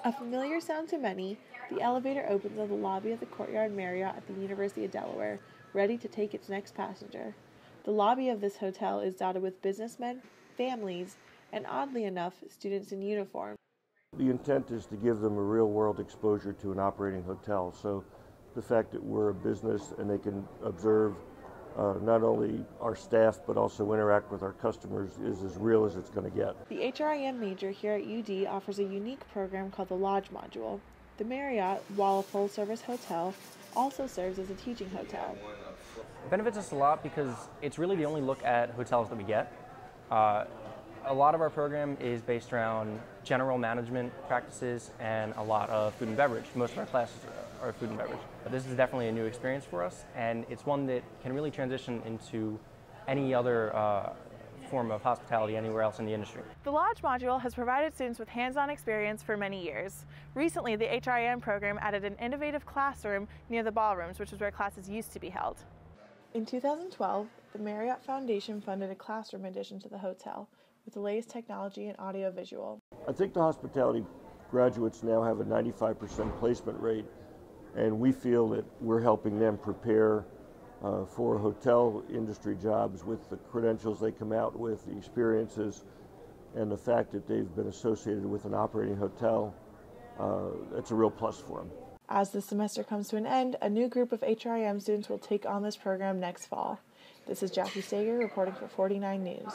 A familiar sound to many, the elevator opens in the lobby of the Courtyard Marriott at the University of Delaware, ready to take its next passenger. The lobby of this hotel is dotted with businessmen, families, and oddly enough, students in uniform. The intent is to give them a real-world exposure to an operating hotel. So the fact that we're a business and they can observe not only our staff but also interact with our customers is as real as it's going to get. The HRIM major here at UD offers a unique program called the Lodge Module. The Marriott, while a full-service hotel, also serves as a teaching hotel. It benefits us a lot because it's really the only look at hotels that we get. A lot of our program is based around general management practices and a lot of food and beverage. Most of our classes are food and beverage. But this is definitely a new experience for us, and it's one that can really transition into any other form of hospitality anywhere else in the industry. The Lodge Module has provided students with hands-on experience for many years. Recently, the HRIM program added an innovative classroom near the ballrooms, which is where classes used to be held. In 2012, the Marriott Foundation funded a classroom addition to the hotel with the latest technology and audio-visual. I think the hospitality graduates now have a 95% placement rate, and we feel that we're helping them prepare for hotel industry jobs with the credentials they come out with, the experiences, and the fact that they've been associated with an operating hotel. That's a real plus for them. As the semester comes to an end, a new group of HRIM students will take on this program next fall. This is Jackie Sager reporting for 49 News.